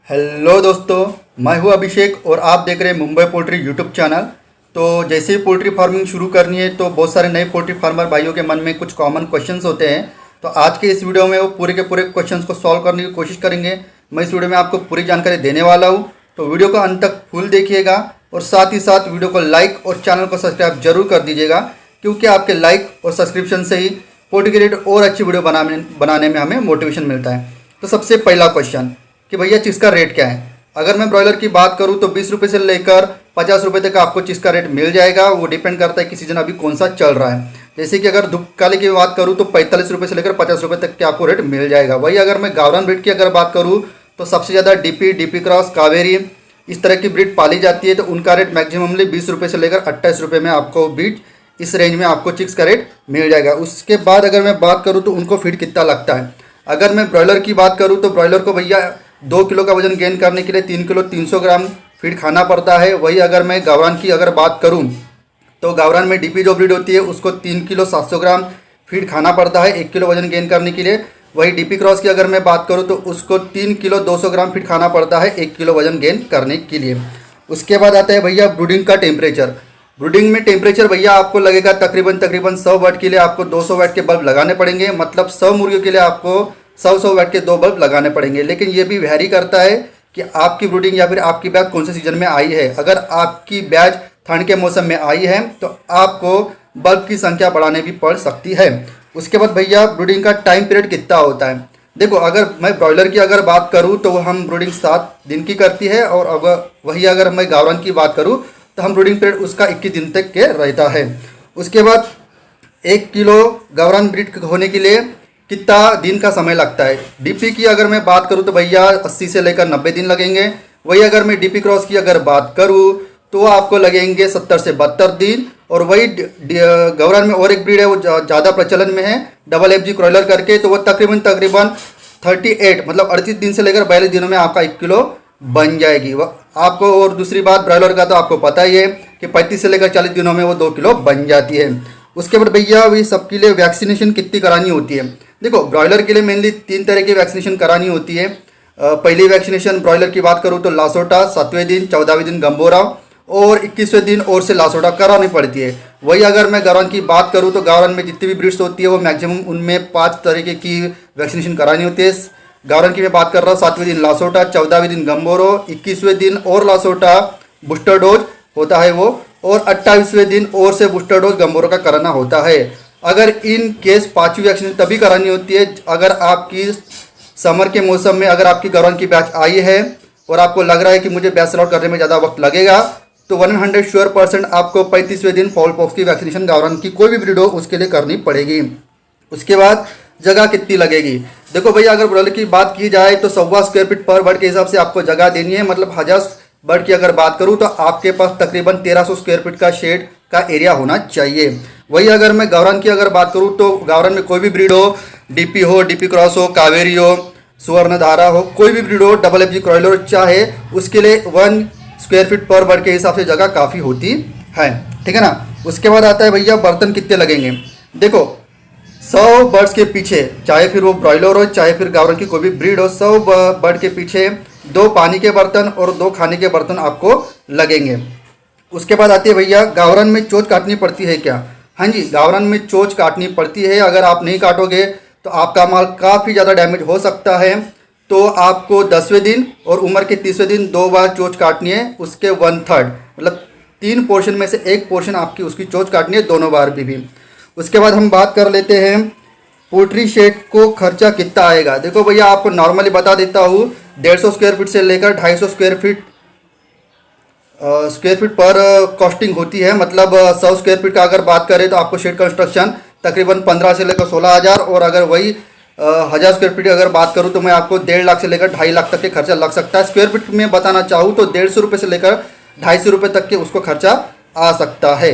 Hello दोस्तों, मैं हूं अभिषेक और आप देख रहे हैं मुंबई पोल्ट्री यूट्यूब चैनल। तो जैसे ही पोल्ट्री फार्मिंग शुरू करनी है तो बहुत सारे नए पोल्ट्री फार्मर भाइयों के मन में कुछ कॉमन क्वेश्चंस होते हैं। तो आज के इस वीडियो में वो पूरे के पूरे क्वेश्चंस को सॉल्व करने की कोशिश करेंगे। मैं इस वीडियो में आपको पूरी जानकारी देने वाला हूँ, तो वीडियो को अंत तक फुल देखिएगा और साथ ही साथ वीडियो को लाइक और चैनल को सब्सक्राइब जरूर कर दीजिएगा, क्योंकि आपके लाइक और सब्सक्रिप्शन से ही पोल्ट्री के रिलेटेड और अच्छी वीडियो बनाने में हमें मोटिवेशन मिलता है। तो सबसे पहला क्वेश्चन कि भैया चिक्स का रेट क्या है। अगर मैं ब्रॉयलर की बात करूं तो 20 रुपये से लेकर 50 रुपये तक आपको चिक्स का रेट मिल जाएगा। वो डिपेंड करता है कि सीजन अभी कौन सा चल रहा है। जैसे कि अगर धूपकाली की बात करूं तो 45 रुपये से लेकर 50 रुपये तक के आपको रेट मिल जाएगा। वही अगर मैं गावरान ब्रीड की अगर बात करूँ तो सबसे ज़्यादा डीपी क्रॉस, कावेरी, इस तरह की ब्रीड पाली जाती है, तो उनका रेट मैक्सिममली 20 रुपये से लेकर 28 रुपये में आपको ब्रीड इस रेंज में आपको चिक्स का रेट मिल जाएगा। उसके बाद अगर मैं बात करूँ तो उनको फीड कितना लगता है। अगर मैं ब्रॉयलर की बात करूँ तो ब्रॉयलर को भैया 2 किलो का वजन गेन करने के लिए 3 किलो 300 ग्राम फीड खाना पड़ता है। वही अगर मैं गावरान की अगर बात करूं तो गावरान में डीपी जो ब्रीड होती है उसको 3 किलो 700 ग्राम फीड खाना पड़ता है 1 किलो वजन गेन करने के लिए। वही डीपी क्रॉस की अगर मैं बात करूं तो उसको 3 किलो 200 ग्राम फीड खाना पड़ता है 1 किलो वजन गेन करने के लिए। उसके बाद आता है भैया ब्रूडिंग का टेम्परेचर। ब्रूडिंग में टेम्परेचर भैया आपको लगेगा तकरीबन 100 वाट के लिए आपको 200 वाट के बल्ब लगाने पड़ेंगे। मतलब 100 मुर्गियों के लिए आपको 100 वाट के 2 बल्ब लगाने पड़ेंगे। लेकिन ये भी वैरी करता है कि आपकी ब्रूडिंग या फिर आपकी बैच कौन से सीजन में आई है। अगर आपकी बैच ठंड के मौसम में आई है तो आपको बल्ब की संख्या बढ़ाने भी पड़ सकती है। उसके बाद भैया ब्रूडिंग का टाइम पीरियड कितना होता है। देखो, अगर मैं ब्रॉयलर की अगर बात करूँ तो हम ब्रूडिंग 7 दिन की करती है, और अगर मैं गावरान की बात करूँ तो हम ब्रूडिंग पीरियड उसका 21 दिन तक के रहता है। उसके बाद 1 किलो गावरान ब्रीड होने के लिए कितना दिन का समय लगता है। डीपी की अगर मैं बात करूं तो भैया 80 से लेकर 90 दिन लगेंगे। वही अगर मैं डीपी क्रॉस की अगर बात करूं तो आपको लगेंगे 70 से 72 दिन। और वही गावरान में और एक ब्रीड है, वो ज़्यादा प्रचलन में है, डबल एफ जी क्रॉयलर करके, तो वो तकरीबन 38 मतलब 38 दिन से लेकर 42 दिनों में आपका 1 किलो बन जाएगी आपको। और दूसरी बात ब्रॉयलर का तो आपको पता ही है कि 35 से लेकर 40 दिनों में वो 2 किलो बन जाती है। उसके बाद भैया वही सबके लिए वैक्सीनेशन कितनी करानी होती है। देखो, ब्रॉयलर के लिए मेनली 3 तरह की वैक्सीनेशन करानी होती है। पहली वैक्सीनेशन ब्रॉयलर की बात करूँ तो लासोटा 7वें दिन, 14वें दिन गंबोरा और 21वें दिन और से लासोटा करानी पड़ती है। वही अगर मैं गावरान की बात करूँ तो गावरान में जितनी भी ब्रीड्स होती है वो मैक्सिमम उनमें 5 तरीके की वैक्सीनेशन करानी होती है। गावरान की मैं बात कर रहा हूँ 7वें दिन लासोटा, 14वें दिन गंबोरो, 21वें दिन और लासोटा बूस्टर डोज होता है वो, और 28वें दिन और से बूस्टर डोज गंबोरो का कराना होता है। अगर इन केस 5वीं वैक्सीनेशन तभी करानी होती है अगर आपकी समर के मौसम में अगर आपकी गावरान की बैच आई है और आपको लग रहा है कि मुझे बैच आउट करने में ज़्यादा वक्त लगेगा, तो 100 श्योर % आपको 35वें दिन फॉल पॉक्स की वैक्सीनेशन गावरान की कोई भी ब्रीड हो उसके लिए करनी पड़ेगी। उसके बाद जगह कितनी लगेगी। देखो भैया, अगर ब्रॉयलर की बात की जाए तो 1.25 स्क्वायर फीट पर बर्ड के हिसाब से आपको जगह देनी है। मतलब 1000 बर्ड की अगर बात करूं तो आपके पास तकरीबन 1300 स्क्वायर फीट का शेड का एरिया होना चाहिए। वही अगर मैं गावरान की अगर बात करूं तो गावरान में कोई भी ब्रीड हो, डीपी क्रॉस हो, कावेरी हो, सुवर्णधारा हो, कोई भी ब्रीड हो, डबल एफ जी क्रॉयलर चाहे, उसके लिए 1 स्क्वायर फीट पर बर्ड के हिसाब से जगह काफ़ी होती है। ठीक है ना। उसके बाद आता है भैया बर्तन कितने लगेंगे। देखो, 100 बर्ड्स के पीछे, चाहे फिर वो ब्रॉयलर हो चाहे फिर गावरान की कोई भी ब्रीड हो, 100 बर्ड के पीछे 2 पानी के बर्तन और 2 खाने के बर्तन आपको लगेंगे। उसके बाद आती है भैया गावरान में चोंच काटनी पड़ती है क्या। हाँ जी, गावरान में चोंच काटनी पड़ती है। अगर आप नहीं काटोगे तो आपका माल काफ़ी ज़्यादा डैमेज हो सकता है। तो आपको 10वें दिन और उम्र के 30वें दिन 2 बार चोंच काटनी है। उसके 1/3 मतलब 3 पोर्शन में से 1 पोर्शन आपकी उसकी चोंच काटनी है दोनों बार भी। उसके बाद हम बात कर लेते हैं पोल्ट्री शेड को खर्चा कितना आएगा। देखो भैया, आपको नॉर्मली बता देता हूँ 150 स्क्वायर फीट से लेकर 250 स्क्वायर फीट पर कॉस्टिंग होती है। मतलब 100 स्क्वायर फीट का अगर बात करें तो आपको शेड कंस्ट्रक्शन तकरीबन 15 से लेकर 16,000, और अगर वही 1000 स्क्वायर फीट की अगर बात करूँ तो मैं आपको 1.5 लाख से लेकर 2.5 लाख तक के खर्चा लग सकता है। स्क्वायर फीट में बताना चाहूँ तो 150 रुपये से लेकर 250 रुपये तक के उसको खर्चा आ सकता है।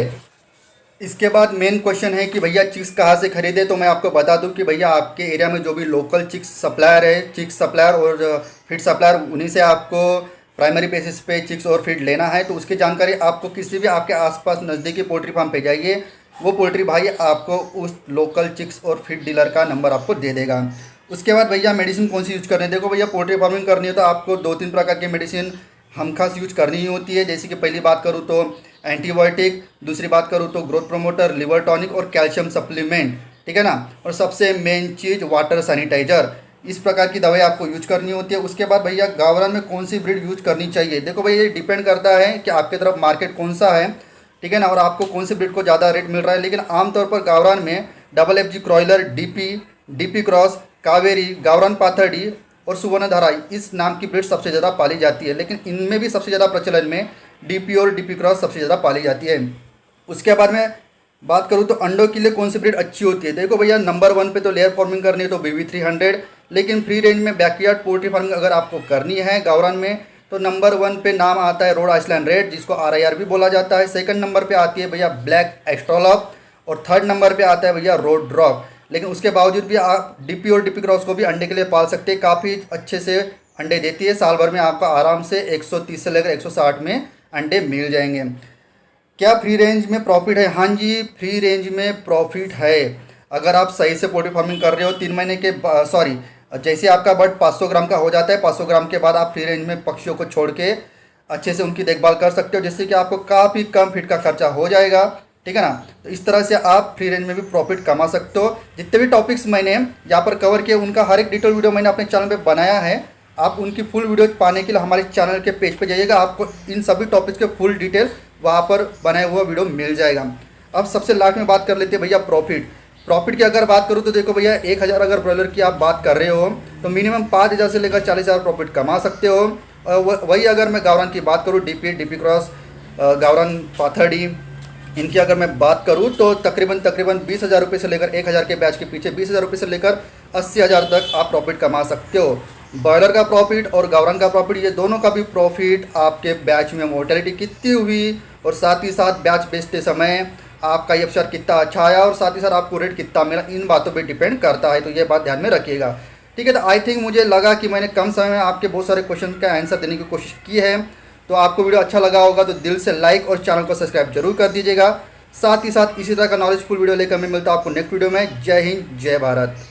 इसके बाद मेन क्वेश्चन है कि भैया चिक्स कहाँ से खरीदे। तो मैं आपको बता दूं कि भैया आपके एरिया में जो भी लोकल चिक्स सप्लायर है, चिक्स सप्लायर और फीड सप्लायर, उन्हीं से आपको प्राइमरी बेसिस पे चिक्स और फीड लेना है। तो उसकी जानकारी आपको किसी भी आपके आसपास नज़दीकी पोल्ट्री फार्म पे जाइए, वो पोल्ट्री भाई आपको उस लोकल चिक्स और फीड डीलर का नंबर आपको दे देगा। उसके बाद भैया मेडिसिन कौन सी यूज करनी है। देखो भैया पोल्ट्री फार्मिंग करनी है तो आपको 2-3 प्रकार की मेडिसिन हम खास यूज करनी ही होती है। जैसे कि पहली बात करूँ तो एंटीबायोटिक, दूसरी बात करूँ तो ग्रोथ प्रमोटर, लिवर टॉनिक और कैल्शियम सप्लीमेंट, ठीक है ना। और सबसे मेन चीज़ वाटर सैनिटाइजर, इस प्रकार की दवाई आपको यूज करनी होती है। उसके बाद भैया गावरान में कौन सी ब्रीड यूज करनी चाहिए। देखो भैया ये डिपेंड करता है कि आपके तरफ मार्केट कौन सा है, ठीक है ना, और आपको कौन सी ब्रीड को ज़्यादा रेट मिल रहा है। लेकिन आमतौर पर गावरान में FFG क्रॉयलर, डीपी क्रॉस, कावेरी, गावरान पाथर्डी और सुवर्णधारा इस नाम की ब्रीड सबसे ज़्यादा पाली जाती है। लेकिन इनमें भी सबसे ज़्यादा प्रचलन में डीपी और डीपी क्रॉस सबसे ज़्यादा पाली जाती है। उसके बाद में बात करूँ तो अंडों के लिए कौन सी ब्रीड अच्छी होती है। देखो भैया नंबर 1 पे तो लेयर फार्मिंग करनी है तो BB300, लेकिन फ्री रेंज में बैकयार्ड पोल्ट्री फार्मिंग अगर आपको करनी है गावरान में तो नंबर 1 पे नाम आता है रोड आइसलैंड रेड, जिसको RIR भी बोला जाता है। सेकंड नंबर पे आती है भैया ब्लैक एस्ट्रोलॉप और थर्ड नंबर पे आता है भैया रोड ड्रॉप। लेकिन उसके बावजूद भी आप डीपी और डीपी क्रॉस को भी अंडे के लिए पाल सकते हैं, काफ़ी अच्छे से अंडे देती है। साल भर में आपको आराम से 130 से लेकर 160 में अंडे मिल जाएंगे। क्या फ्री रेंज में प्रॉफिट है। हाँ जी, फ्री रेंज में प्रॉफिट है। अगर आप सही से पोल्ट्री फार्मिंग कर रहे हो 3 महीने के सॉरी जैसे आपका बर्ड 500 ग्राम का हो जाता है, 500 ग्राम के बाद आप फ्री रेंज में पक्षियों को छोड़ के अच्छे से उनकी देखभाल कर सकते हो, जिससे कि आपको काफ़ी कम फीड का खर्चा हो जाएगा, ठीक है ना। तो इस तरह से आप फ्री रेंज में भी प्रॉफिट कमा सकते हो। जितने भी टॉपिक्स मैंने यहाँ पर कवर किए उनका हर एक डिटेल वीडियो मैंने अपने चैनल पर बनाया है। आप उनकी फुल वीडियो पाने के लिए हमारे चैनल के पेज पे जाइएगा, आपको इन सभी टॉपिक्स के फुल डिटेल वहाँ पर बनाया हुआ वीडियो मिल जाएगा। अब सबसे लास्ट में बात कर लेते हैं भैया प्रॉफिट की अगर बात करूँ तो देखो भैया 1000 अगर ब्रॉयलर की आप बात कर रहे हो तो मिनिमम 5000 से लेकर 40000 प्रॉफिट कमा सकते हो। और वही अगर मैं गावरान की बात करूँ डीपी क्रॉस, गावरान पाथर्डी, इनकी अगर मैं बात करूँ तो तकरीबन 20,000 रुपये से लेकर 1000 के बैच के पीछे 20,000 रुपये से लेकर 80,000 तक आप प्रॉफिट कमा सकते हो। बॉयलर का प्रॉफिट और गावरान का प्रॉफिट, ये दोनों का भी प्रॉफिट आपके बैच में मोर्टेलिटी कितनी हुई और साथ ही साथ बैच बेचते समय आपका FCR कितना अच्छा आया और साथ ही साथ आपको रेट कितना मिला, इन बातों पे डिपेंड करता है। तो ये बात ध्यान में रखिएगा, ठीक है। तो आई थिंक मुझे लगा कि मैंने कम समय में आपके बहुत सारे क्वेश्चन का आंसर देने की कोशिश की है। तो आपको वीडियो अच्छा लगा होगा तो दिल से लाइक और चैनल को सब्सक्राइब जरूर कर दीजिएगा। साथ ही साथ इसी तरह का नॉलेजफुल वीडियो लेकर मैं मिलता हूँ आपको नेक्स्ट वीडियो में। जय हिंद, जय भारत।